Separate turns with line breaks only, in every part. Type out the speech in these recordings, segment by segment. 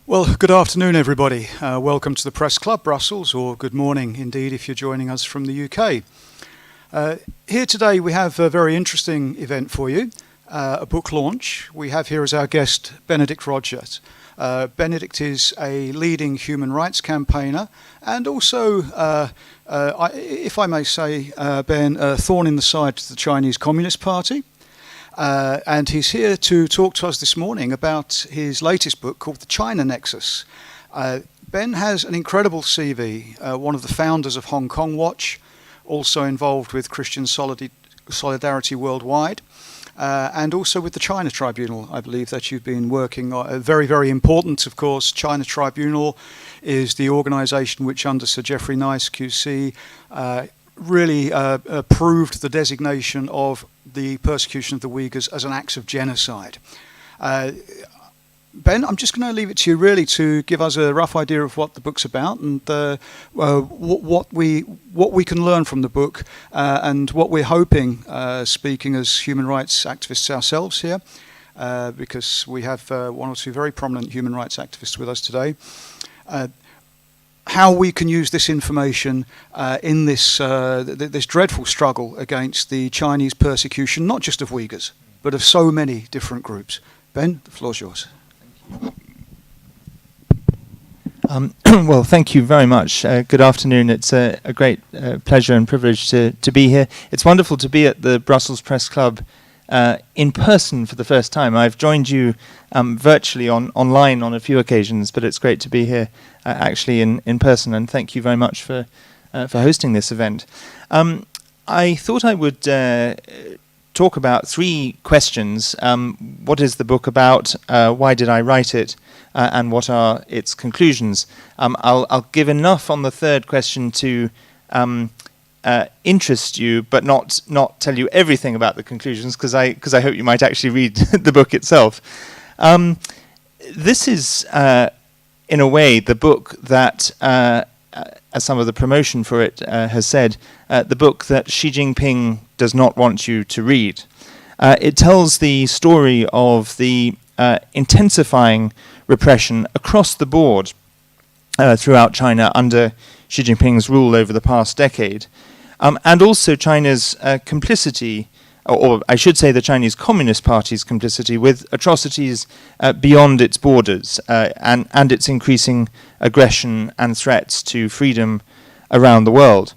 Well, good afternoon, everybody. Welcome to the Press Club Brussels, or good morning, indeed, if you're joining us from the UK. Here today we have a very interesting event for you, a book launch. We have here as our guest Benedict Rogers. Benedict is a leading human rights campaigner and also, if I may say, Ben, a thorn in the side to the Chinese Communist Party. And he's here to talk to us this morning about his latest book called the China Nexus. Ben has an incredible CV, one of the founders of Hong Kong Watch, also involved with Christian Solidarity Worldwide, and also with the China Tribunal, I believe that you've been working on. Very, very important, of course. China Tribunal is the organisation which, under Sir Geoffrey Nice QC, really approved the designation of the persecution of the Uyghurs as an act of genocide. Ben, I'm just going to leave it to you really to give us a rough idea of what the book's about and what we can learn from the book and what we're hoping, speaking as human rights activists ourselves here, because we have one or two very prominent human rights activists with us today, how we can use this information in this dreadful struggle against the Chinese persecution, not just of Uyghurs, but of so many different groups. Ben, the floor's yours.
Well, thank you very much. Good afternoon. It's a great pleasure and privilege to be here. It's wonderful to be at the Brussels Press Club in person for the first time. I've joined you virtually online on a few occasions, but it's great to be here actually in person, and thank you very much for hosting this event. I thought I would talk about three questions. What is the book about? Why did I write it? And what are its conclusions? I'll give enough on the third question to interest you, but not tell you everything about the conclusions, because I hope you might actually read the book itself. This is, in a way, the book that, as some of the promotion for it has said, the book that Xi Jinping does not want you to read. It tells the story of the intensifying repression across the board throughout China under Xi Jinping's rule over the past decade. And also China's complicity, or I should say the Chinese Communist Party's complicity with atrocities beyond its borders and its increasing aggression and threats to freedom around the world.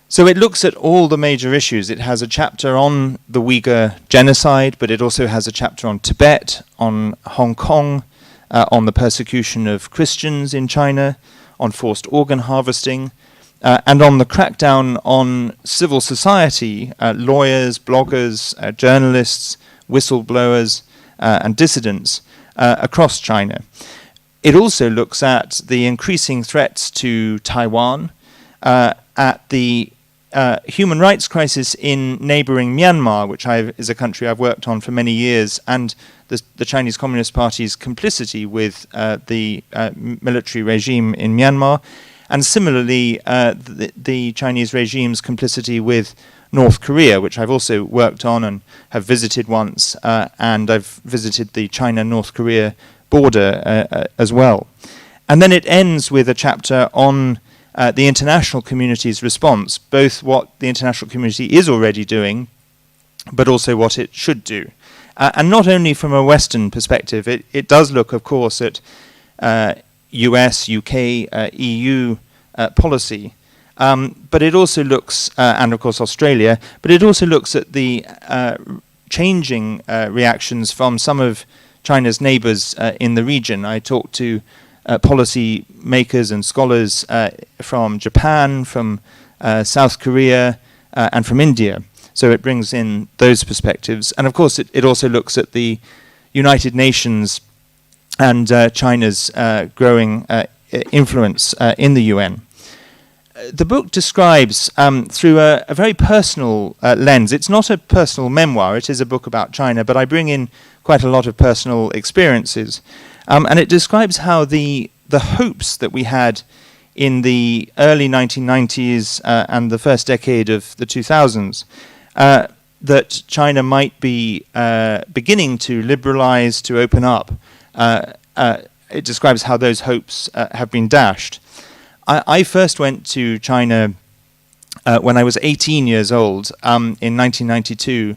So it looks at all the major issues. It has a chapter on the Uyghur genocide, but it also has a chapter on Tibet, on Hong Kong, on the persecution of Christians in China, on forced organ harvesting, and on the crackdown on civil society, lawyers, bloggers, journalists, whistleblowers, and dissidents across China. It also looks at the increasing threats to Taiwan, at the human rights crisis in neighboring Myanmar, which is a country I've worked on for many years, and the Chinese Communist Party's complicity with the military regime in Myanmar, and similarly the Chinese regime's complicity with North Korea, which I've also worked on and have visited once, and I've visited the China-North Korea border as well. And then it ends with a chapter on the international community's response, both what the international community is already doing, but also what it should do. And not only from a Western perspective, it does look, of course, at US, UK, EU policy, but it also looks, and of course Australia, but it also looks at the changing reactions from some of China's neighbors in the region. I talked to policy makers and scholars from Japan, from South Korea, and from India. So it brings in those perspectives. And of course, it also looks at the United Nations and China's growing influence in the UN. The book describes, through a very personal lens, it's not a personal memoir, it is a book about China, but I bring in quite a lot of personal experiences. And it describes how the hopes that we had in the early 1990s and the first decade of the 2000s, that China might be beginning to liberalize, to open up, it describes how those hopes have been dashed. I first went to China when I was 18 years old in 1992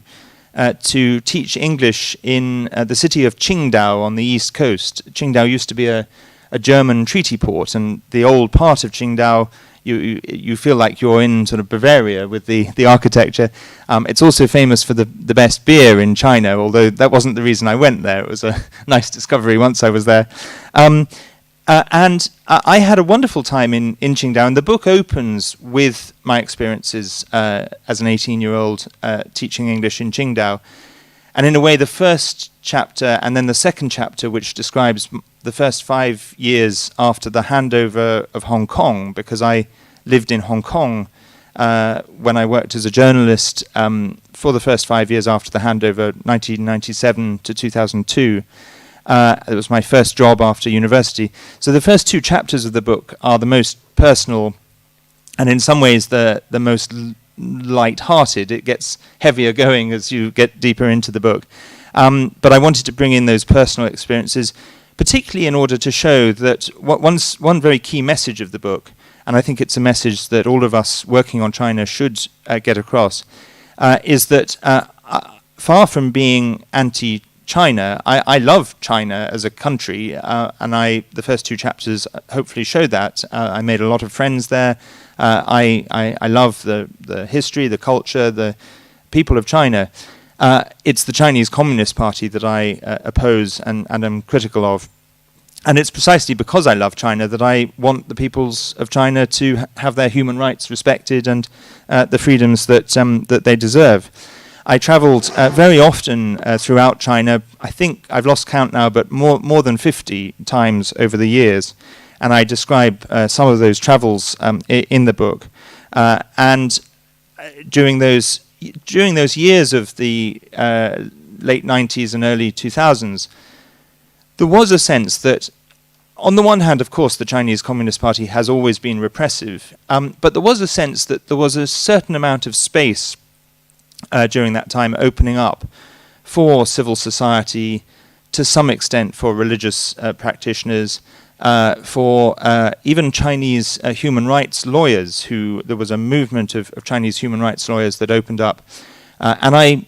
to teach English in the city of Qingdao on the east coast. Qingdao used to be a German treaty port, and the old part of Qingdao, you feel like you're in sort of Bavaria with the architecture. It's also famous for the best beer in China, although that wasn't the reason I went there. It was a nice discovery once I was there. And I had a wonderful time in Qingdao, and the book opens with my experiences as an 18-year-old teaching English in Qingdao. And in a way, the first chapter and then the second chapter, which describes the first 5 years after the handover of Hong Kong, because I lived in Hong Kong when I worked as a journalist for the first 5 years after the handover, 1997 to 2002. It was my first job after university. So the first two chapters of the book are the most personal and in some ways the most light-hearted. It gets heavier going as you get deeper into the book. But I wanted to bring in those personal experiences, particularly in order to show that one very key message of the book, and I think it's a message that all of us working on China should get across, is that far from being anti-China, I love China as a country, and the first two chapters hopefully show that. I made a lot of friends there. I love the history, the culture, the people of China. It's the Chinese Communist Party that I oppose and am critical of. And it's precisely because I love China that I want the peoples of China to have their human rights respected and the freedoms that they deserve. I travelled very often throughout China. I think I've lost count now, but more than 50 times over the years. And I describe some of those travels in the book. And during those years of the late 90s and early 2000s, there was a sense that, on the one hand, of course, the Chinese Communist Party has always been repressive, but there was a sense that there was a certain amount of space during that time opening up for civil society, to some extent for religious practitioners, for even Chinese human rights lawyers. There was a movement of Chinese human rights lawyers that opened up. And I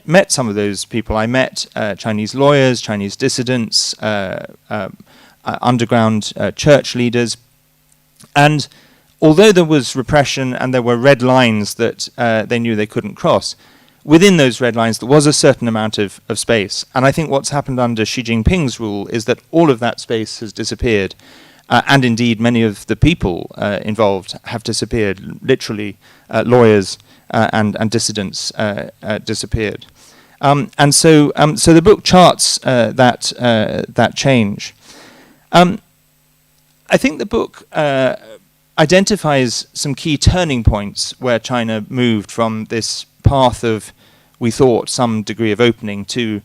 met some of those people. I met Chinese lawyers, Chinese dissidents, underground church leaders. And although there was repression and there were red lines that they knew they couldn't cross, within those red lines there was a certain amount of space. And I think what's happened under Xi Jinping's rule is that all of that space has disappeared. And indeed, many of the people involved have disappeared. Literally, lawyers and dissidents disappeared. And so the book charts that change. I think the book identifies some key turning points where China moved from this path of, we thought, some degree of opening to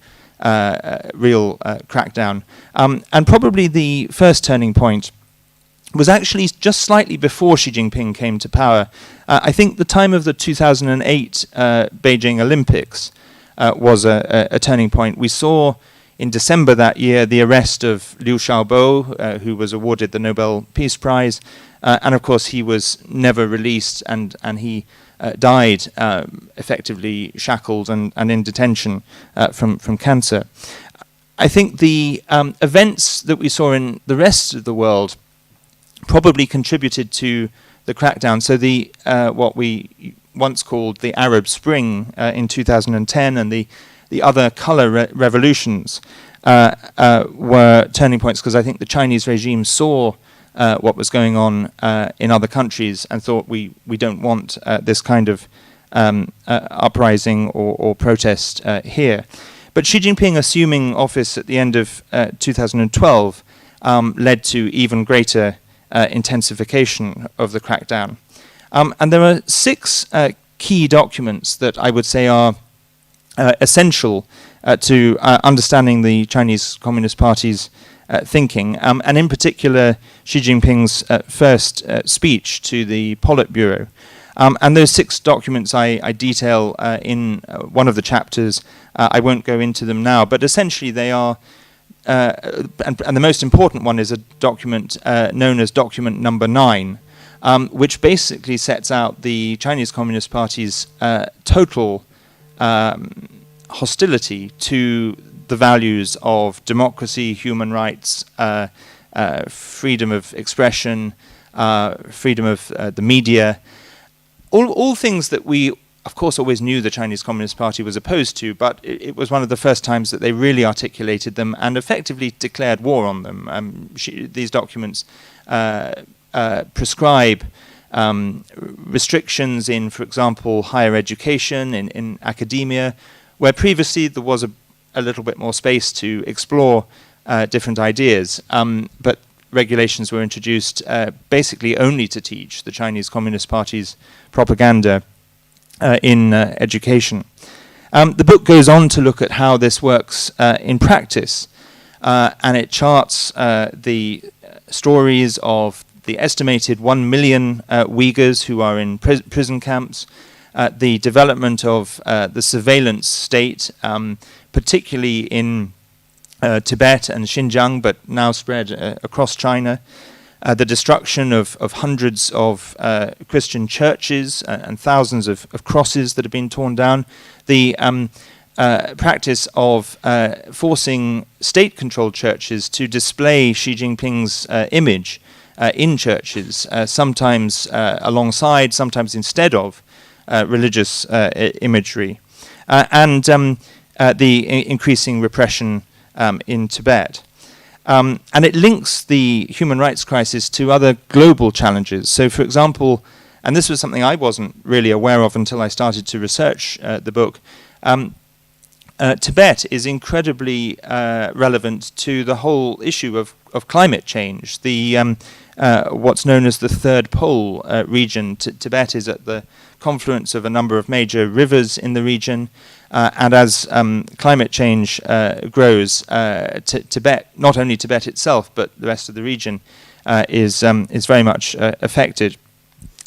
real crackdown. And probably the first turning point was actually just slightly before Xi Jinping came to power. I think the time of the 2008 Beijing Olympics was a turning point. We saw in December that year the arrest of Liu Xiaobo, who was awarded the Nobel Peace Prize, and of course he was never released, and he died effectively shackled and in detention from cancer. I think the events that we saw in the rest of the world probably contributed to the crackdown. So the what we once called the Arab Spring in 2010 and the other color revolutions were turning points, because I think the Chinese regime saw what was going on in other countries and thought we don't want this kind of uprising or protest here. But Xi Jinping assuming office at the end of 2012 led to even greater intensification of the crackdown. And there are 6 key documents that I would say are essential to understanding the Chinese Communist Party's thinking, and in particular Xi Jinping's first speech to the Politburo. And those 6 documents I detail in one of the chapters. I won't go into them now, but essentially they are and the most important one is a document known as Document Number 9, which basically sets out the Chinese Communist Party's total hostility to the values of democracy, human rights, freedom of expression, freedom of the media, all things that we, of course, always knew the Chinese Communist Party was opposed to, but it was one of the first times that they really articulated them and effectively declared war on them. These documents prescribe restrictions in, for example, higher education, in academia, where previously there was a little bit more space to explore different ideas, but regulations were introduced basically only to teach the Chinese Communist Party's propaganda in education. The book goes on to look at how this works in practice, and it charts the stories of the estimated 1 million Uyghurs who are in prison camps, the development of the surveillance state, particularly in Tibet and Xinjiang, but now spread across China, the destruction of hundreds of Christian churches and thousands of crosses that have been torn down, the practice of forcing state-controlled churches to display Xi Jinping's image in churches, sometimes alongside, sometimes instead of religious imagery, and the increasing repression in Tibet. And it links the human rights crisis to other global challenges. So, for example, and this was something I wasn't really aware of until I started to research the book, Tibet is incredibly relevant to the whole issue of climate change. The what's known as the Third Pole region. Tibet is at the confluence of a number of major rivers in the region, and as climate change grows, Tibet, not only Tibet itself, but the rest of the region, is very much affected.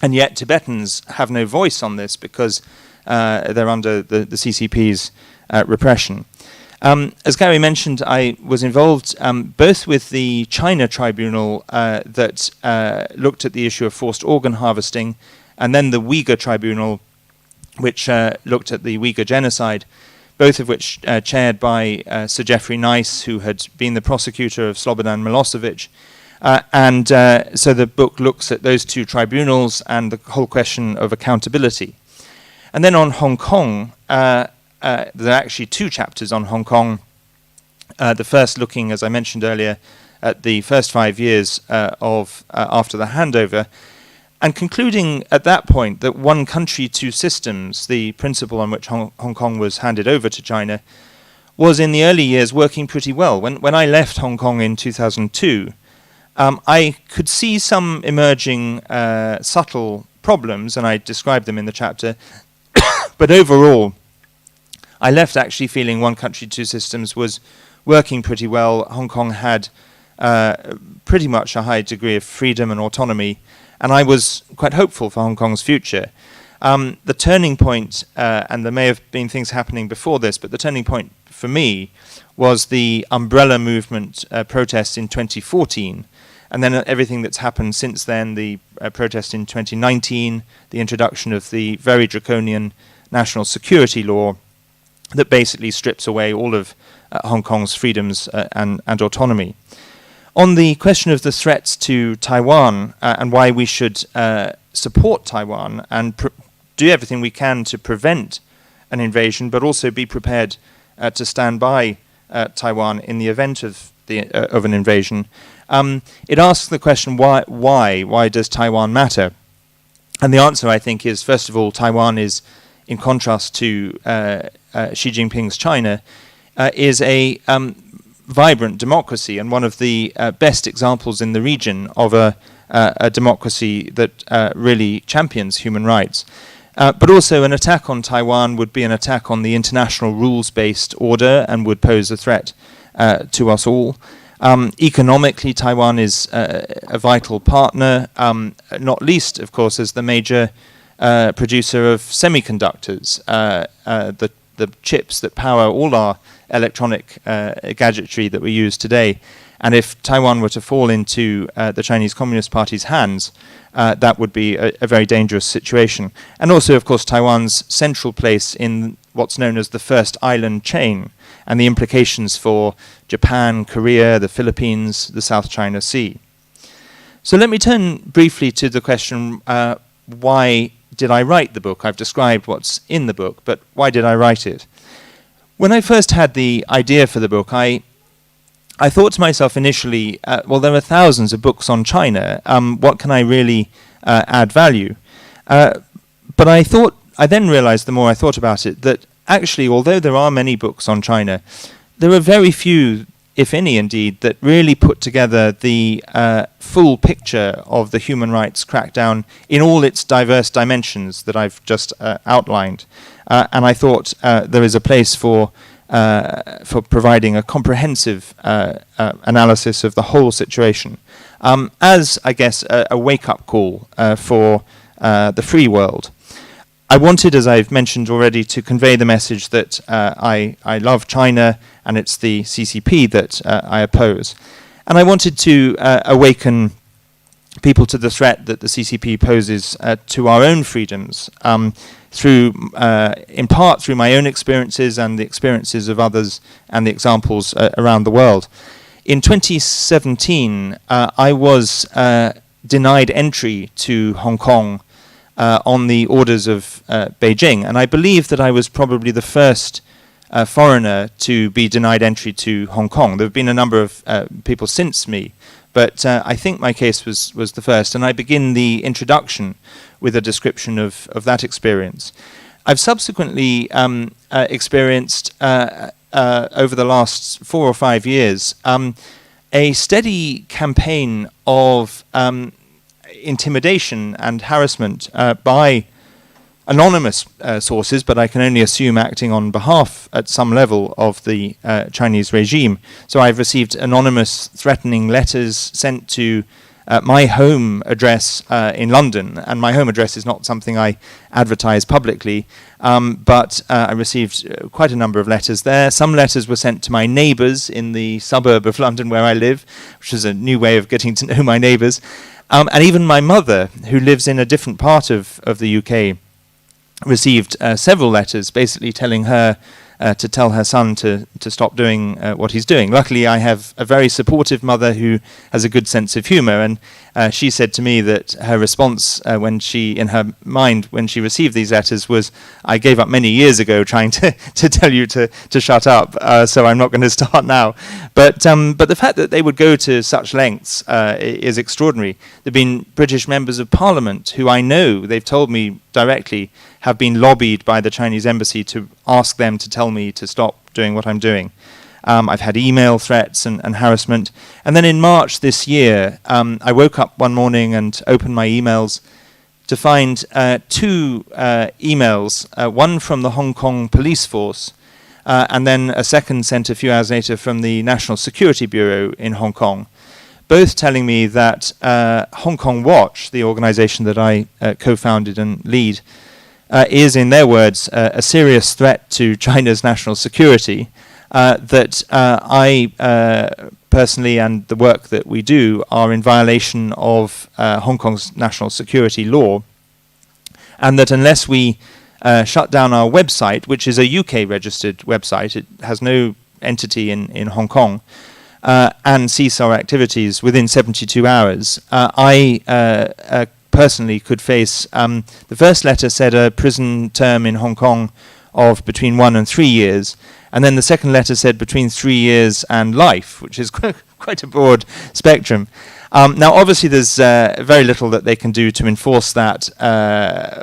And yet Tibetans have no voice on this because they're under the CCP's repression. As Gary mentioned, I was involved both with the China tribunal that looked at the issue of forced organ harvesting, and then the Uyghur tribunal, which looked at the Uyghur genocide, both of which chaired by Sir Geoffrey Nice, who had been the prosecutor of Slobodan Milosevic. And so the book looks at those two tribunals and the whole question of accountability. And then on Hong Kong, there are actually two chapters on Hong Kong. The first looking, as I mentioned earlier, at the first 5 years of after the handover, and concluding at that point that one country, two systems, the principle on which Hong Kong was handed over to China, was in the early years working pretty well. When I left Hong Kong in 2002, I could see some emerging subtle problems, and I described them in the chapter. But overall, I left actually feeling one country, two systems was working pretty well. Hong Kong had pretty much a high degree of freedom and autonomy, and I was quite hopeful for Hong Kong's future. The turning point, and there may have been things happening before this, but the turning point for me was the umbrella movement protests in 2014, and then everything that's happened since then, the protest in 2019, the introduction of the very draconian national security law that basically strips away all of Hong Kong's freedoms and autonomy. On the question of the threats to Taiwan and why we should support Taiwan and do everything we can to prevent an invasion, but also be prepared to stand by Taiwan in the event of an invasion, it asks the question, why does Taiwan matter? And the answer, I think, is, first of all, Taiwan is, in contrast to Xi Jinping's China, is a vibrant democracy and one of the best examples in the region of a democracy that really champions human rights. But also an attack on Taiwan would be an attack on the international rules-based order and would pose a threat to us all. Economically, Taiwan is a vital partner, not least, of course, as the major producer of semiconductors, the chips that power all our electronic gadgetry that we use today. And if Taiwan were to fall into the Chinese Communist Party's hands, that would be a very dangerous situation. And also, of course, Taiwan's central place in what's known as the first island chain, and the implications for Japan, Korea, the Philippines, the South China Sea. So let me turn briefly to the question, why did I write the book? I've described what's in the book, but why did I write it? When I first had the idea for the book, I thought to myself initially, well, there are thousands of books on China. What can I really add value? But I then realized, the more I thought about it, that actually, although there are many books on China, there are very few, if any indeed, that really put together the full picture of the human rights crackdown in all its diverse dimensions that I've just outlined. And I thought there is a place for providing a comprehensive analysis of the whole situation, as, I guess, a wake-up call for the free world. I wanted, as I've mentioned already, to convey the message that I love China, and it's the CCP that I oppose. And I wanted to awaken people to the threat that the CCP poses to our own freedoms, through, in part, through my own experiences and the experiences of others and the examples around the world. In 2017, I was denied entry to Hong Kong on the orders of Beijing, and I believe that I was probably the first foreigner to be denied entry to Hong Kong. There have been a number of people since me, but I think my case was the first, and I begin the introduction with a description of that experience. I've subsequently experienced, over the last 4 or 5 years, a steady campaign of intimidation and harassment by anonymous sources, but I can only assume acting on behalf at some level of the Chinese regime. So I've received anonymous threatening letters sent to my home address in London, and my home address is not something I advertise publicly, but I received quite a number of letters there. Some letters were sent to my neighbours in the suburb of London where I live, which is a new way of getting to know my neighbours. And even my mother, who lives in a different part of the UK, received several letters basically telling her to tell her son to stop doing what he's doing. Luckily, I have a very supportive mother who has a good sense of humour, and she said to me that her response when she received these letters was, "I gave up many years ago trying to tell you to shut up, so I'm not going to start now." But the fact that they would go to such lengths is extraordinary. There have been British members of Parliament who I know, they've told me directly, have been lobbied by the Chinese embassy to ask them to tell me to stop doing what I'm doing. I've had email threats and harassment. And then in March this year, I woke up one morning and opened my emails to find 2 emails, one from the Hong Kong police force, and then a second sent a few hours later from the National Security Bureau in Hong Kong, both telling me that Hong Kong Watch, the organization that I co-founded and lead, is, in their words, a serious threat to China's national security, that I personally and the work that we do are in violation of Hong Kong's national security law, and that unless we shut down our website, which is a UK-registered website, it has no entity in Hong Kong, and cease our activities within 72 hours, I personally could face, the first letter said a prison term in Hong Kong of between 1 and 3 years, and then the second letter said between 3 years and life, which is quite a broad spectrum. Now, obviously, there's very little that they can do to enforce that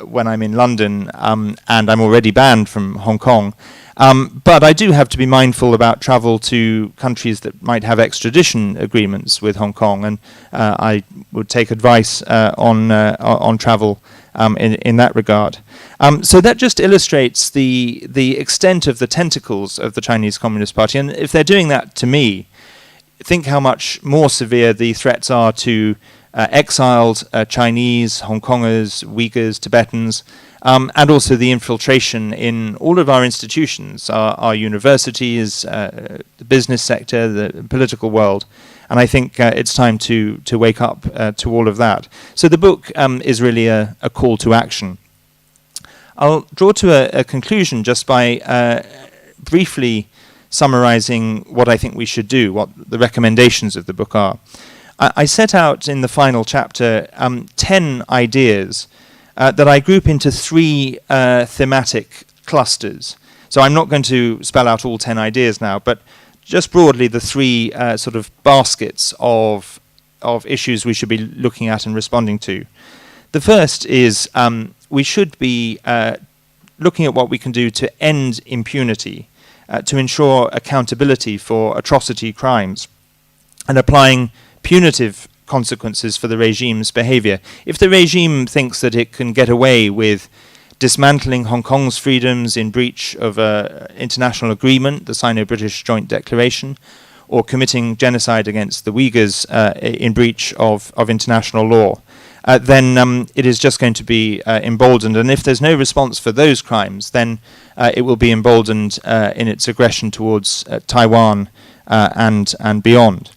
when I'm in London, and I'm already banned from Hong Kong. But I do have to be mindful about travel to countries that might have extradition agreements with Hong Kong, and I would take advice on travel in that regard. So that just illustrates the extent of the tentacles of the Chinese Communist Party, and if they're doing that to me, think how much more severe the threats are to exiled Chinese, Hong Kongers, Uyghurs, Tibetans, and also the infiltration in all of our institutions, our universities, the business sector, the political world. And I think it's time to wake up to all of that. So the book is really a call to action. I'll draw to a conclusion just by briefly summarizing what I think we should do, what the recommendations of the book are. I set out in the final chapter 10 ideas that I group into 3 thematic clusters. So I'm not going to spell out all 10 ideas now, but just broadly the 3 sort of baskets of issues we should be looking at and responding to. The first is we should be looking at what we can do to end impunity, to ensure accountability for atrocity crimes, and applying punitive consequences for the regime's behavior. If the regime thinks that it can get away with dismantling Hong Kong's freedoms in breach of an international agreement, the Sino-British Joint Declaration, or committing genocide against the Uyghurs in breach of international law, then it is just going to be emboldened. And if there's no response for those crimes, then it will be emboldened in its aggression towards Taiwan and beyond.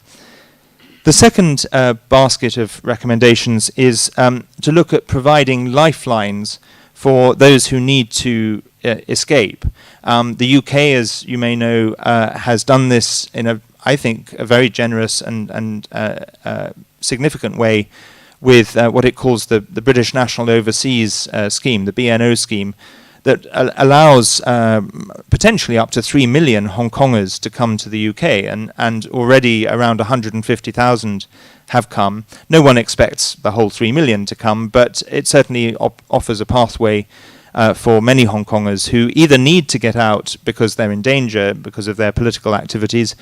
The second basket of recommendations is to look at providing lifelines for those who need to escape. The UK, as you may know, has done this in I think, a very generous and significant way with what it calls the British National Overseas Scheme, the BNO scheme, that allows potentially up to 3 million Hong Kongers to come to the UK, and already around 150,000 have come. No one expects the whole 3 million to come, but it certainly offers a pathway for many Hong Kongers who either need to get out because they're in danger because of their political activities,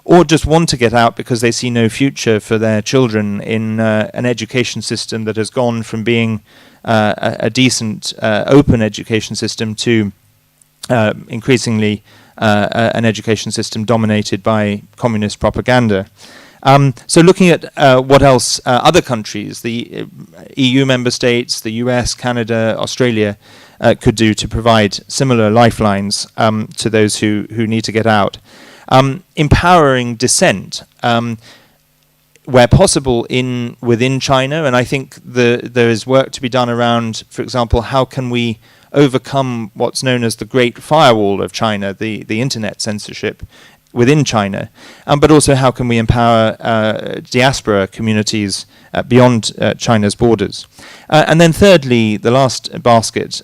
or just want to get out because they see no future for their children in an education system that has gone from being a decent, open education system to increasingly an education system dominated by communist propaganda. So looking at what else other countries, the EU member states, the US, Canada, Australia, could do to provide similar lifelines to those who need to get out. Empowering dissent, where possible within China, and I think there is work to be done around, for example, how can we overcome what's known as the Great Firewall of China, the internet censorship within China, but also how can we empower diaspora communities beyond China's borders. And then thirdly, the last basket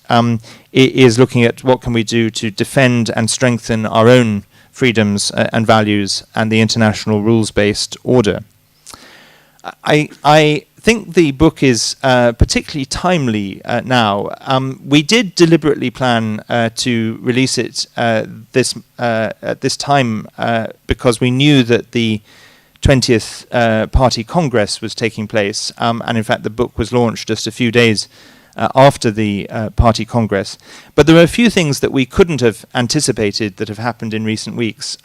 is looking at what can we do to defend and strengthen our own freedoms and values and the international rules-based order. I think the book is particularly timely now. We did deliberately plan to release it at this time because we knew that the 20th Party Congress was taking place, and in fact the book was launched just a few days after the Party Congress. But there are a few things that we couldn't have anticipated that have happened in recent weeks.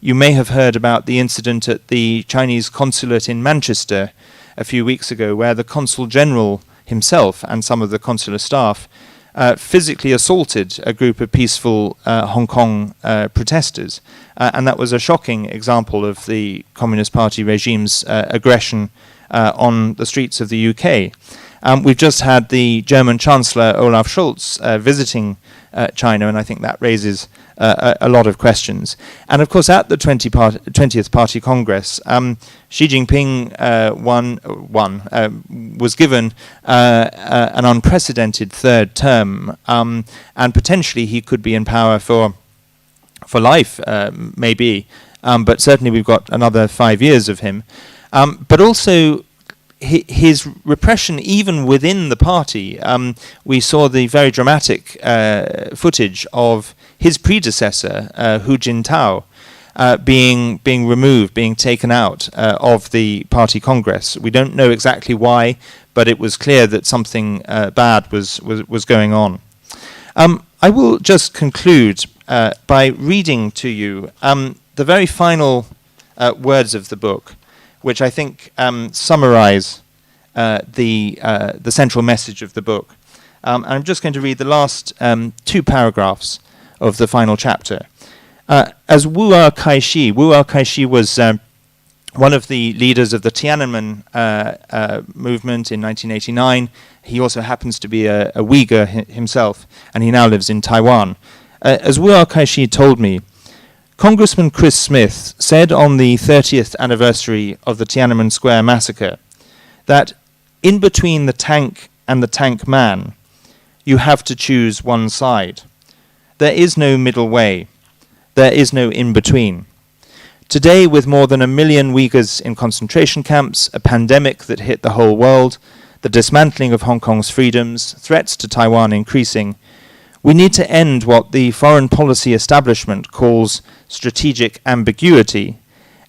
You may have heard about the incident at the Chinese consulate in Manchester a few weeks ago, where the Consul General himself and some of the consular staff physically assaulted a group of peaceful Hong Kong protesters. And that was a shocking example of the Communist Party regime's aggression on the streets of the UK. We've just had the German Chancellor Olaf Scholz visiting China, and I think that raises a lot of questions. And of course, at the 20th Party Congress, Xi Jinping was given an unprecedented third term, and potentially he could be in power for life, maybe, but certainly we've got another 5 years of him. But also, his repression, even within the party, we saw the very dramatic footage of his predecessor, Hu Jintao, being removed, being taken out of the party congress. We don't know exactly why, but it was clear that something bad was going on. I will just conclude by reading to you the very final words of the book, which I think summarize the central message of the book. And I'm just going to read the last 2 paragraphs of the final chapter. As Wu Kaishi was one of the leaders of the Tiananmen movement in 1989. He also happens to be a Uyghur himself, and he now lives in Taiwan. As Wu Kaishi told me, Congressman Chris Smith said on the 30th anniversary of the Tiananmen Square massacre that in between the tank and the tank man, you have to choose one side. There is no middle way. There is no in-between. Today, with more than 1 million Uyghurs in concentration camps, a pandemic that hit the whole world, the dismantling of Hong Kong's freedoms, threats to Taiwan increasing, we need to end what the foreign policy establishment calls strategic ambiguity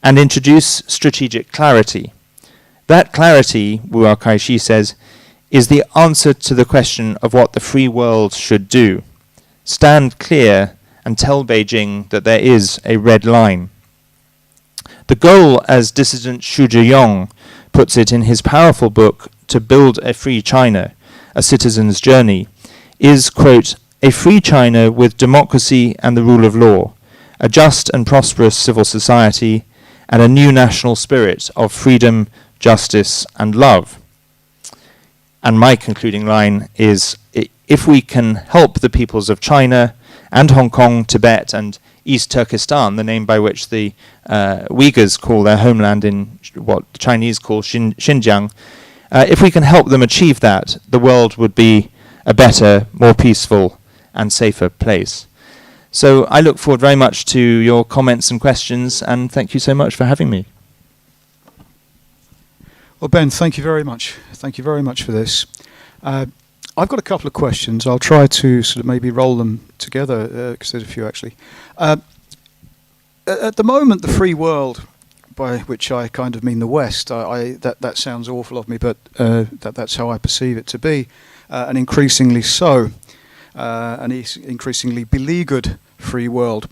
and introduce strategic clarity. That clarity, Wu Kaishi says, is the answer to the question of what the free world should do. Stand clear and tell Beijing that there is a red line. The goal, as dissident Xu Zhiyong puts it in his powerful book, To Build a Free China, A Citizen's Journey, is, quote, a free China with democracy and the rule of law, a just and prosperous civil society, and a new national spirit of freedom, justice, and love. And my concluding line is, if we can help the peoples of China and Hong Kong, Tibet, and East Turkestan, the name by which the Uyghurs call their homeland in what the Chinese call Xinjiang, if we can help them achieve that, the world would be a better, more peaceful, and safer place. So I look forward very much to your comments and questions, and thank you so much for having me.
Well, Ben, thank you very much. Thank you very much for this. I've got a couple of questions. I'll try to sort of maybe roll them together, because there's a few actually. At the moment, the free world, by which I kind of mean the West, that sounds awful of me, but that's how I perceive it to be, and increasingly so, an increasingly beleaguered free world.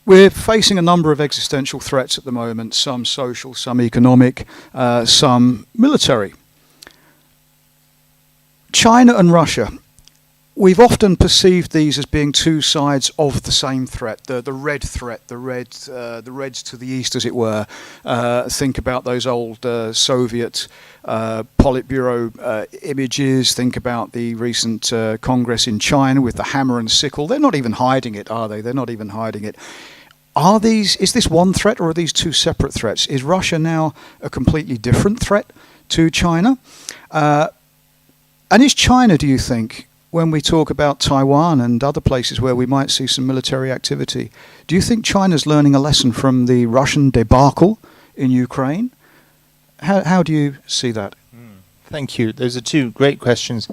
We're facing a number of existential threats at the moment, some social, some economic, some military. China and Russia, we've often perceived these as being two sides of the same threat, the red threat, the Reds to the east, as it were. Think about those old Soviet Politburo images. Think about the recent Congress in China with the hammer and sickle. They're not even hiding it, are they? They're not even hiding it. Is this one threat, or are these two separate threats? Is Russia now a completely different threat to China? And is China, do you think, when we talk about Taiwan and other places where we might see some military activity, do you think China's learning a lesson from the Russian debacle in Ukraine? How do you see that?
Thank you. Those are two great questions.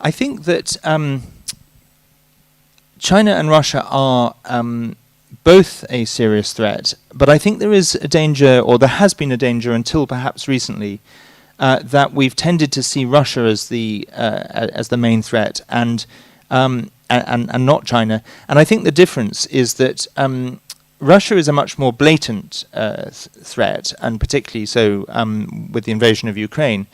I think that China and Russia are both a serious threat, but I think there is a danger, or there has been a danger until perhaps recently, that we've tended to see Russia as the main threat and not China. And I think the difference is that Russia is a much more blatant threat, and particularly so with the invasion of Ukraine.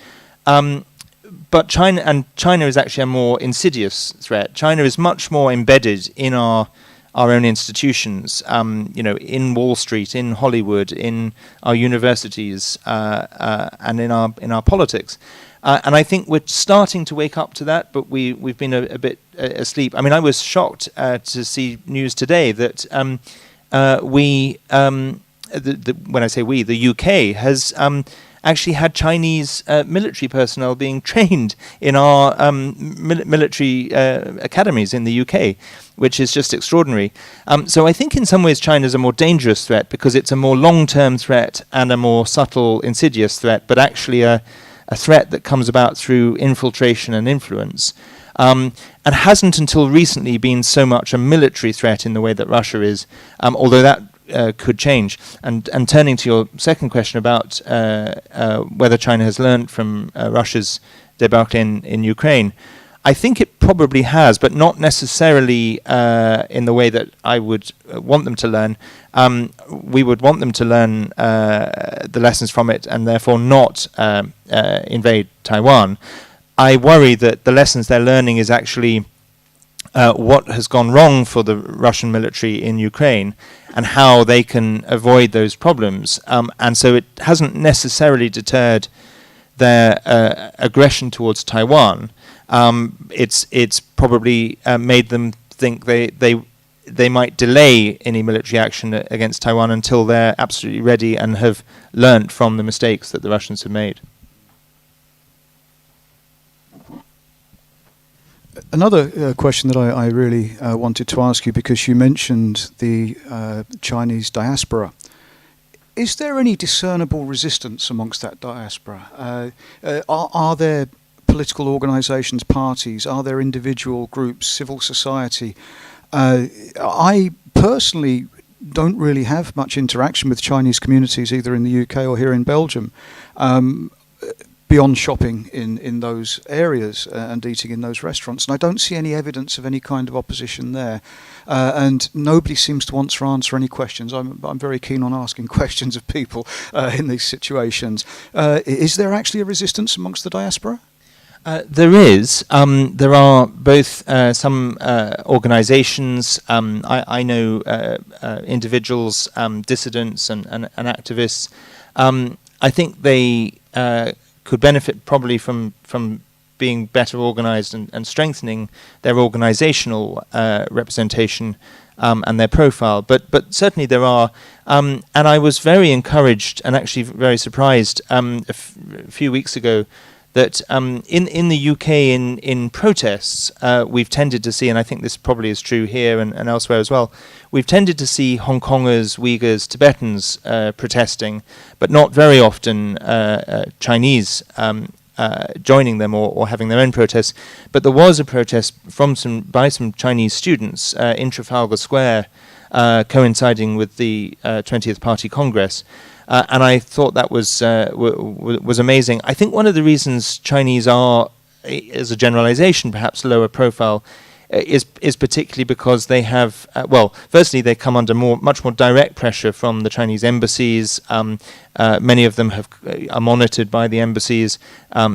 But China is actually a more insidious threat. China is much more embedded in our own institutions, in Wall Street, in Hollywood, in our universities, and in our politics. And I think we're starting to wake up to that, but we've been a bit asleep. I mean, I was shocked to see news today that when I say we, the UK has actually had Chinese military personnel being trained in our military academies in the UK, which is just extraordinary. So I think in some ways China is a more dangerous threat because it's a more long-term threat and a more subtle, insidious threat, but actually a threat that comes about through infiltration and influence, and hasn't until recently been so much a military threat in the way that Russia is, although that could change. And turning to your second question about whether China has learned from Russia's debacle in Ukraine, I think it probably has, but not necessarily in the way that I would want them to learn. We would want them to learn the lessons from it and therefore not invade Taiwan. I worry that the lessons they're learning is actually what has gone wrong for the Russian military in Ukraine and how they can avoid those problems. And so it hasn't necessarily deterred their aggression towards Taiwan. It's probably made them think they might delay any military action against Taiwan until they're absolutely ready and have learnt from the mistakes that the Russians have made.
Another question that I really wanted to ask you, because you mentioned the Chinese diaspora. Is there any discernible resistance amongst that diaspora? Are there political organisations, parties? Are there individual groups, civil society? I personally don't really have much interaction with Chinese communities either in the UK or here in Belgium, beyond shopping in those areas and eating in those restaurants. And I don't see any evidence of any kind of opposition there. And nobody seems to want to answer any questions. I'm very keen on asking questions of people in these situations. Is there actually a resistance amongst the diaspora?
There is. There are both some organizations. I know individuals, dissidents and activists. I think they could benefit probably from being better organized and strengthening their organizational representation and their profile. But certainly there are. And I was very encouraged and actually very surprised a few weeks ago that in the UK in protests we've tended to see, and I think this probably is true here and elsewhere as well, we've tended to see Hong Kongers, Uyghurs, Tibetans protesting, but not very often Chinese joining them or having their own protests. But there was a protest by some Chinese students in Trafalgar Square, coinciding with the 20th Party Congress. And I thought that was amazing. I think one of the reasons Chinese are, as a generalization, perhaps lower profile, is particularly because they have, firstly, they come under much more direct pressure from the Chinese embassies. Many of them are monitored by the embassies.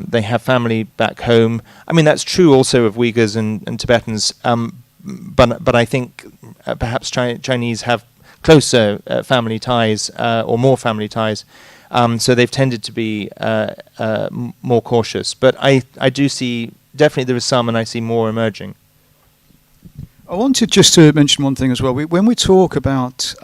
They have family back home. I mean, that's true also of Uyghurs and Tibetans. But I think perhaps Chinese have closer family ties or more family ties, so they've tended to be more cautious. But I do see, definitely there is some, and I see more emerging.
I wanted just to mention one thing as well. When we talk about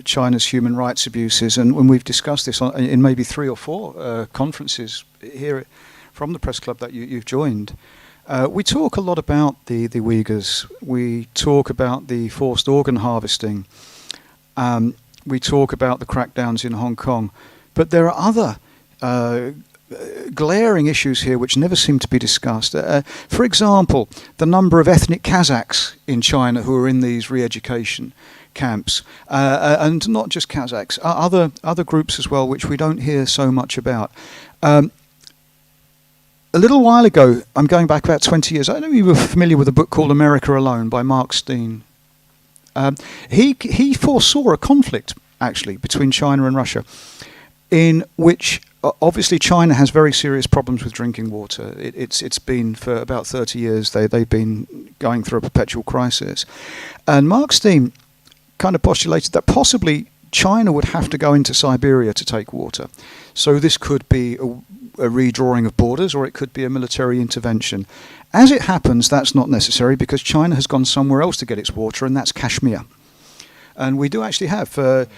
China's human rights abuses, and when we've discussed this in maybe 3 or 4 conferences here from the press club that you've joined, we talk a lot about the Uyghurs. We talk about the forced organ harvesting. We talk about the crackdowns in Hong Kong, but there are other glaring issues here which never seem to be discussed. For example, the number of ethnic Kazakhs in China who are in these re-education camps, and not just Kazakhs, other groups as well, which we don't hear so much about. A little while ago, I'm going back about 20 years, I know you were familiar with a book called America Alone by Mark Steen. He foresaw a conflict, actually, between China and Russia, in which obviously China has very serious problems with drinking water. It's been for about 30 years, they've been going through a perpetual crisis. And Mark Steen kind of postulated that possibly China would have to go into Siberia to take water. So this could be a redrawing of borders, or it could be a military intervention. As it happens, that's not necessary, because China has gone somewhere else to get its water, and that's Kashmir. And we do actually have a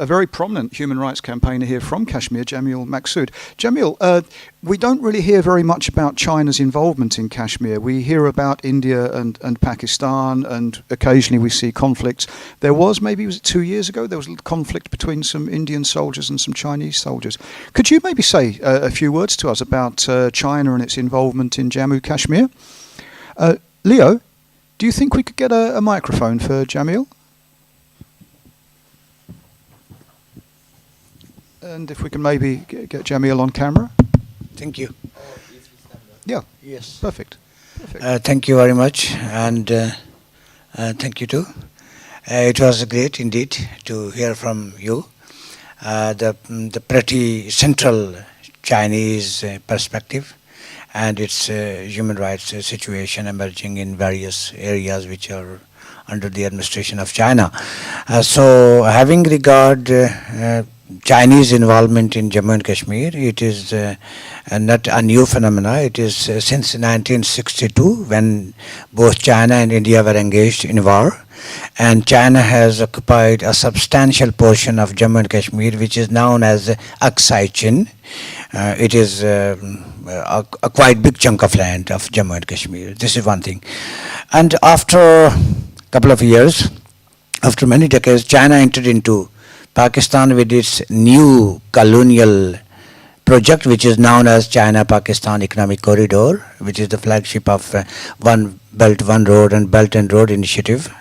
very prominent human rights campaigner here from Kashmir, Jamil Maqsood. Jamil, we don't really hear very much about China's involvement in Kashmir. We hear about India and Pakistan, and occasionally we see conflicts. There was, maybe was it 2 years ago, there was a conflict between some Indian soldiers and some Chinese soldiers. Could you maybe say a few words to us about China and its involvement in Jammu Kashmir? Leo, do you think we could get a microphone for Jamil? And if we can maybe get Jamil on camera.
Thank you.
Yeah.
Yes.
Perfect.
Thank you very much, and thank you too. It was great indeed to hear from you. The pretty central Chinese perspective, and its human rights situation emerging in various areas which are under the administration of China. So having regard Chinese involvement in Jammu and Kashmir, it is not a new phenomena. It is since 1962, when both China and India were engaged in war, and China has occupied a substantial portion of Jammu and Kashmir, which is known as Aksai Chin. It is a quite big chunk of land of Jammu and Kashmir. This is one thing. And after a couple of years, after many decades, China entered into Pakistan with its new colonial project, which is known as China-Pakistan Economic Corridor, which is the flagship of One Belt, One Road and Belt and Road Initiative.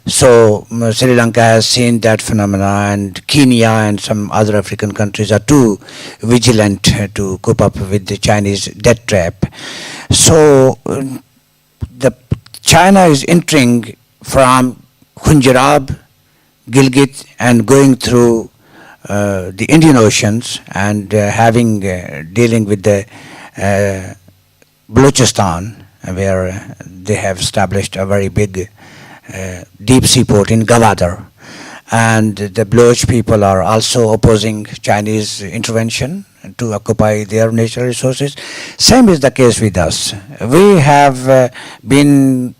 So Sri Lanka has seen that phenomena, and Kenya and some other African countries are too vigilant to cope up with the Chinese debt trap. So the China is entering from Punjab, Gilgit, and going through the Indian Oceans, and dealing with the Balochistan, where they have established a very big deep sea port in Gwadar. And the Baloch people are also opposing Chinese intervention to occupy their natural resources. Same is the case with us. We have been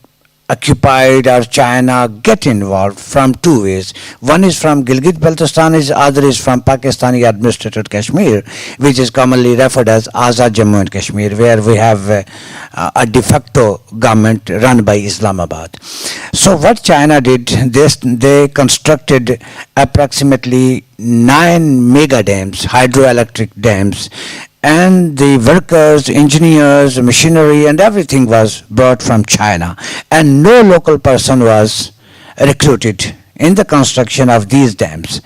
occupied, or China get involved from two ways. One is from Gilgit-Baltistan, other is from Pakistani administered Kashmir, which is commonly referred as Azad Jammu and Kashmir, where we have a de facto government run by Islamabad. So what China did, they constructed approximately 9 mega dams, hydroelectric dams, and the workers, engineers, machinery, and everything was brought from China, and no local person was recruited in the construction of these dams.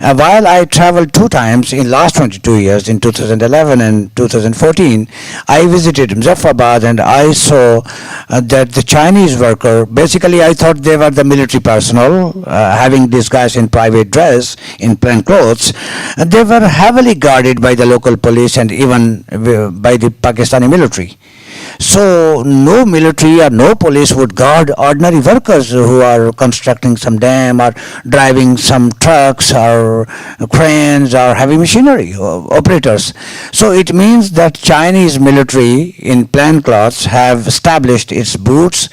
While I traveled 2 times in last 22 years, in 2011 and 2014, I visited Muzaffarabad, and I saw that the Chinese worker, basically I thought they were the military personnel, having disguised in private dress, in plain clothes. They were heavily guarded by the local police and even by the Pakistani military. So no military or no police would guard ordinary workers who are constructing some dam or driving some trucks or cranes or heavy machinery operators. So it means that Chinese military in plain clothes have established its boots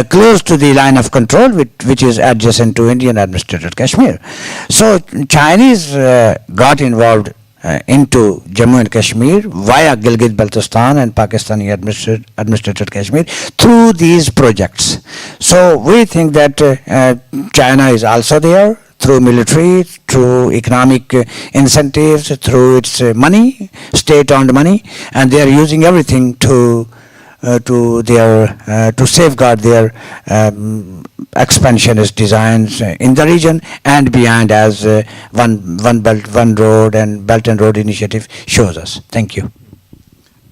close to the line of control, which is adjacent to Indian administered Kashmir. So Chinese got involved into Jammu and Kashmir via Gilgit-Baltistan and Pakistani administered Kashmir through these projects. So we think that China is also there through military, through economic incentives, through its money, state-owned money, and they are using everything to safeguard their expansionist designs in the region and beyond, as One Belt, One Road and Belt and Road Initiative shows us. Thank you.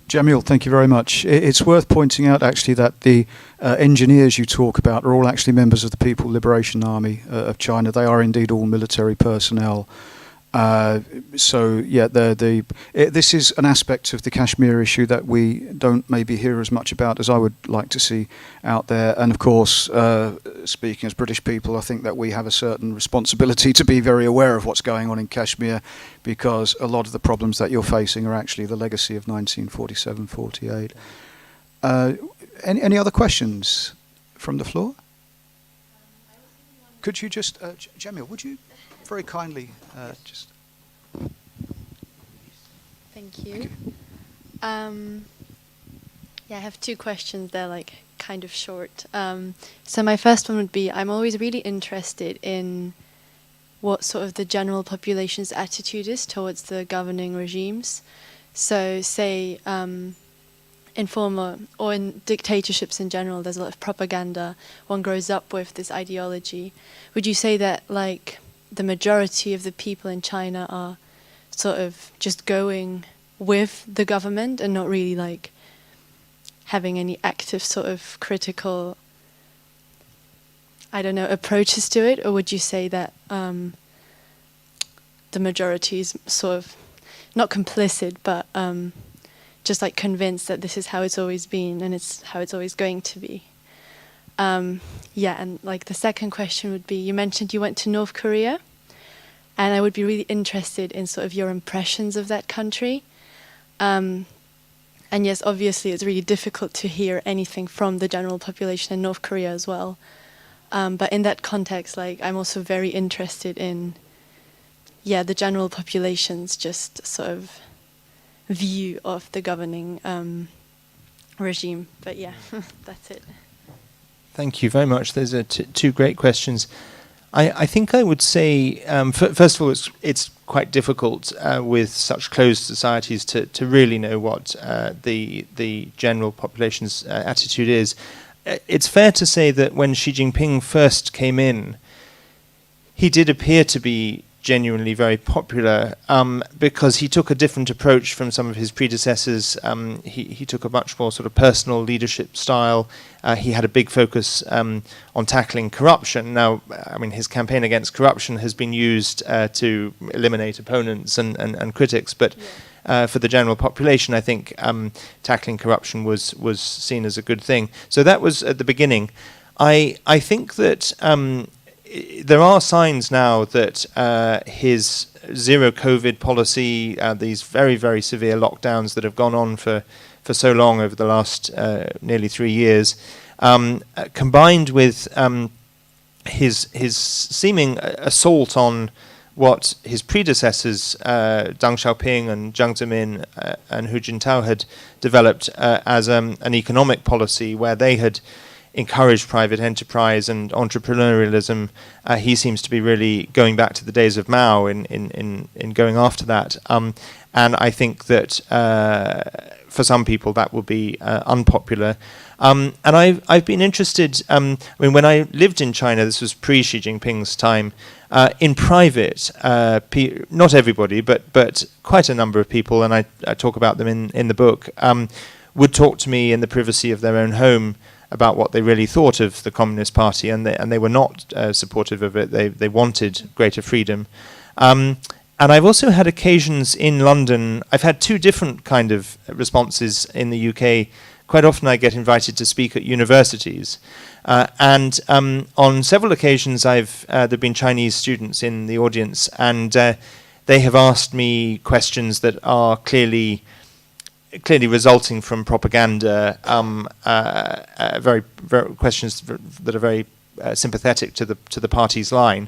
Jamil, thank you very much. It's worth pointing out actually that the engineers you talk about are all actually members of the People Liberation Army of China. They are indeed all military personnel. So yeah, this is an aspect of the Kashmir issue that we don't maybe hear as much about as I would like to see out there. And of course, speaking as British people, I think that we have a certain responsibility to be very aware of what's going on in Kashmir, because a lot of the problems that you're facing are actually the legacy of 1947-48. Any other questions from the floor? Could you just, Jamil, would you very kindly just...
Thank you. Yeah, I have 2 questions. They're like kind of short. So my first one would be, I'm always really interested in what sort of the general population's attitude is towards the governing regimes. So say in former or in dictatorships in general, there's a lot of propaganda. One grows up with this ideology. Would you say that like the majority of the people in China are sort of just going with the government and not really like having any active sort of critical, I don't know, approaches to it? Or would you say that the majority is sort of not complicit, but just like convinced that this is how it's always been and it's how it's always going to be. Yeah, and like the second question would be, you mentioned you went to North Korea, and I would be really interested in sort of your impressions of that country. And yes, obviously it's really difficult to hear anything from the general population in North Korea as well. But in that context, like, I'm also very interested in, yeah, the general population's just sort of view of the governing regime. But yeah, that's it.
Thank you very much. Those are two great questions. I think I would say, first of all, it's quite difficult with such closed societies to really know what the general population's attitude is. It's fair to say that when Xi Jinping first came in, he did appear to be genuinely very popular because he took a different approach from some of his predecessors. He took a much more sort of personal leadership style. He had a big focus on tackling corruption. Now, I mean, his campaign against corruption has been used to eliminate opponents and critics, but for the general population, I think tackling corruption was seen as a good thing. So that was at the beginning. I think that there are signs now that his zero COVID policy, these very, very severe lockdowns that have gone on for so long over the last nearly 3 years, combined with his seeming assault on what his predecessors, Deng Xiaoping and Jiang Zemin and Hu Jintao, had developed as an economic policy where they had encouraged private enterprise and entrepreneurialism. He seems to be really going back to the days of Mao in going after that. And I think that for some people that will be unpopular. And I've been interested, I mean, when I lived in China, this was pre-Xi Jinping's time, in private, not everybody, but quite a number of people, and I talk about them in the book, would talk to me in the privacy of their own home about what they really thought of the Communist Party, and they were not supportive of it. They wanted greater freedom. And I've also had occasions in London. I've had two different kind of responses in the UK. Quite often I get invited to speak at universities. And on several occasions there've been Chinese students in the audience, and they have asked me questions that are clearly resulting from propaganda, very questions that are very sympathetic to the party's line.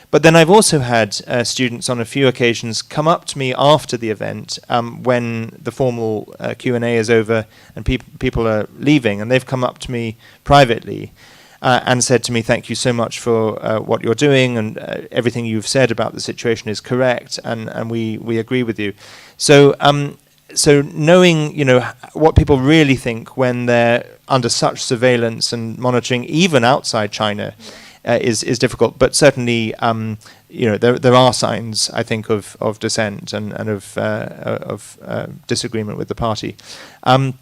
But then I've also had students on a few occasions come up to me after the event when the formal Q&A is over and people are leaving, and they've come up to me privately and said to me, "Thank you so much for what you're doing, and everything you've said about the situation is correct, and we agree with you." So knowing, what people really think when they're under such surveillance and monitoring, even outside China, is difficult. But certainly, there are signs, I think, of dissent and of disagreement with the party. On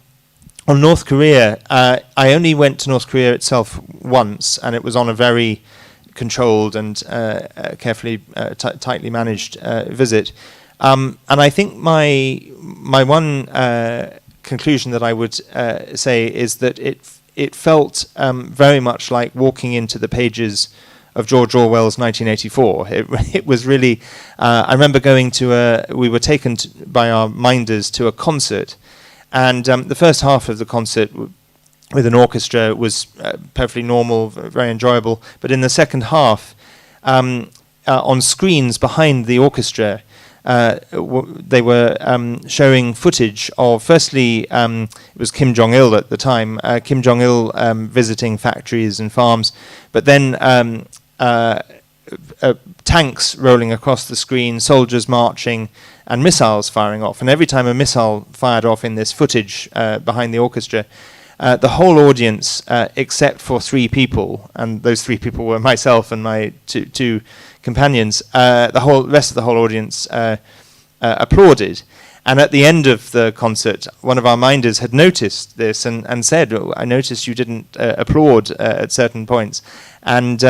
North Korea, I only went to North Korea itself once, and it was on a very controlled and carefully, tightly managed visit. And I think my one conclusion that I would say is that it felt very much like walking into the pages of George Orwell's 1984. It was really. I remember going to we were taken by our minders to a concert, and the first half of the concert with an orchestra was perfectly normal, very enjoyable. But in the second half, on screens behind the orchestra, they were showing footage of, firstly, it was Kim Jong-il at the time, Kim Jong-il visiting factories and farms, but then tanks rolling across the screen, soldiers marching, and missiles firing off. And every time a missile fired off in this footage behind the orchestra, the whole audience, except for 3 people, and those 3 people were myself and my two companions, the rest of the whole audience applauded. And at the end of the concert, one of our minders had noticed this and said, "I noticed you didn't applaud at certain points." And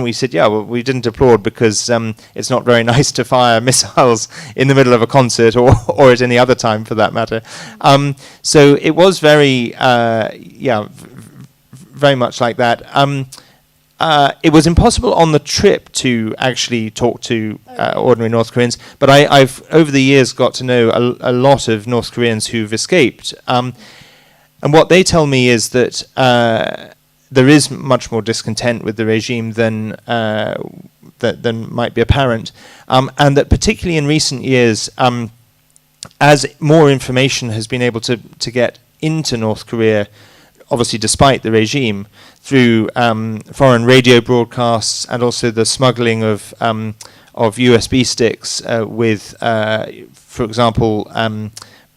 we said, "Yeah, well, we didn't applaud because it's not very nice to fire missiles in the middle of a concert or at any other time for that matter." So it was very, very much like that. It was impossible on the trip to actually talk to ordinary North Koreans, but I've over the years got to know a lot of North Koreans who've escaped. And what they tell me is that there is much more discontent with the regime than might be apparent, and that particularly in recent years, as more information has been able to get into North Korea, obviously despite the regime, through foreign radio broadcasts and also the smuggling of USB sticks with, for example,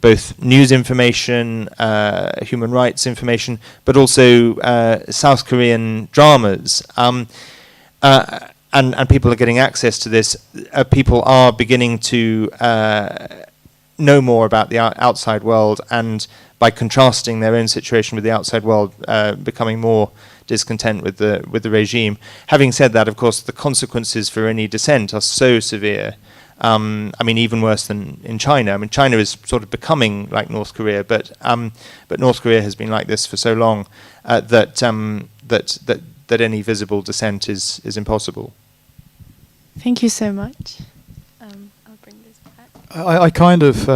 both news information, human rights information, but also South Korean dramas. And people are getting access to this. People are beginning to know more about the outside world, and by contrasting their own situation with the outside world, becoming more discontent with the regime. Having said that, of course, the consequences for any dissent are so severe. I mean, even worse than in China. I mean, China is sort of becoming like North Korea, but North Korea has been like this for so long that any visible dissent is impossible.
Thank you so much. I'll bring this back.
I kind of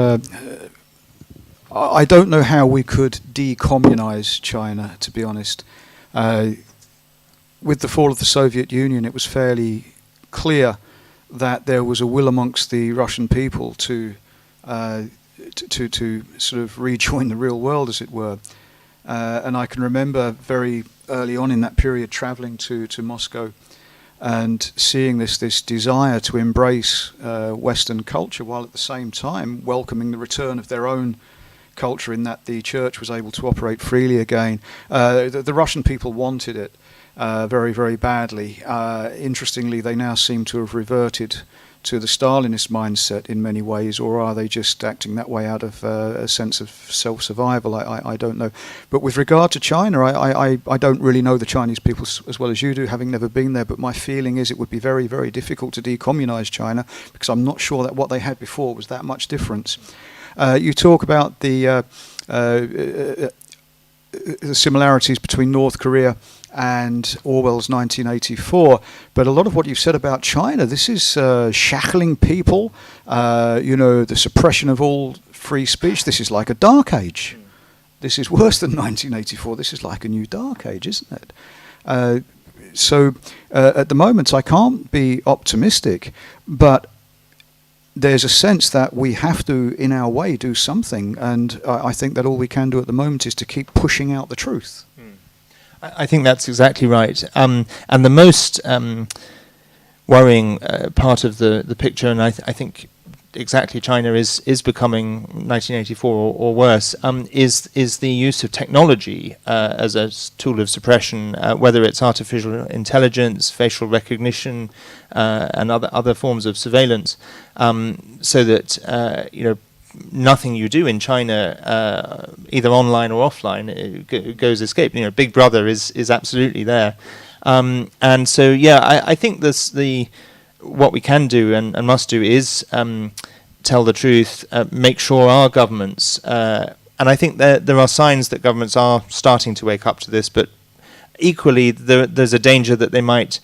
I don't know how we could decommunize China, to be honest. With the fall of the Soviet Union, it was fairly clear that there was a will amongst the Russian people to sort of rejoin the real world, as it were. And I can remember very early on in that period traveling to Moscow and seeing this desire to embrace Western culture, while at the same time welcoming the return of their own culture, in that the church was able to operate freely again. The Russian people wanted it very, very badly. Interestingly, they now seem to have reverted to the Stalinist mindset in many ways, or are they just acting that way out of a sense of self-survival? I don't know. But with regard to China, I don't really know the Chinese people as well as you do, having never been there, but my feeling is it would be very, very difficult to decommunize China, because I'm not sure that what they had before was that much difference. You talk about the similarities between North Korea and Orwell's 1984, but a lot of what you've said about China, this is shackling people, the suppression of all free speech. This is like a dark age. This is worse than 1984. This is like a new dark age, isn't it? So at the moment, I can't be optimistic, but there's a sense that we have to, in our way, do something, and I think that all we can do at the moment is to keep pushing out the truth.
I think that's exactly right. And the most worrying part of the picture, and I think exactly China is becoming 1984 or worse, is the use of technology as a tool of suppression, whether it's artificial intelligence, facial recognition, and other forms of surveillance, so that nothing you do in China, either online or offline, it goes escape. Big Brother is absolutely there, and so I think what we can do and must do is tell the truth, make sure our governments, and I think there are signs that governments are starting to wake up to this, but equally there's a danger that they might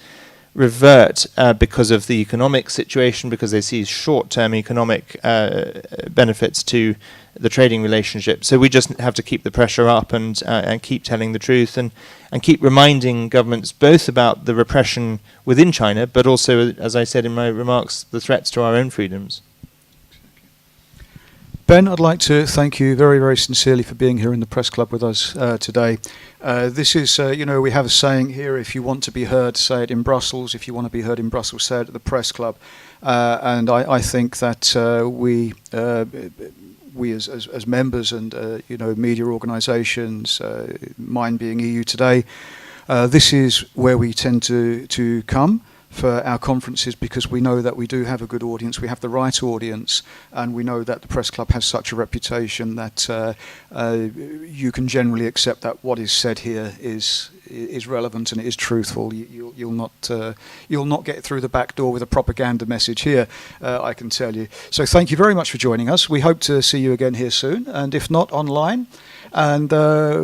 revert because of the economic situation, because they see short-term economic benefits to the trading relationship. So we just have to keep the pressure up and keep telling the truth and keep reminding governments both about the repression within China, but also, as I said in my remarks, the threats to our own freedoms.
Ben, I'd like to thank you very, very sincerely for being here in the Press Club with us today. This is, we have a saying here: if you want to be heard, say it in Brussels. If you want to be heard in Brussels, say it at the Press Club. And I think that we as members and media organisations, mine being EU Today, this is where we tend to come for our conferences, because we know that we do have a good audience, we have the right audience, and we know that the Press Club has such a reputation that you can generally accept that what is said here is relevant and it is truthful. You'll not get through the back door with a propaganda message here, I can tell you. So thank you very much for joining us. We hope to see you again here soon, and if not, online. And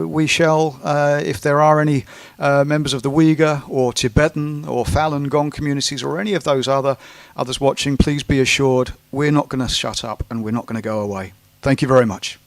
we shall, if there are any members of the Uyghur or Tibetan or Falun Gong communities or any of those others watching, please be assured we're not going to shut up and we're not going to go away. Thank you very much.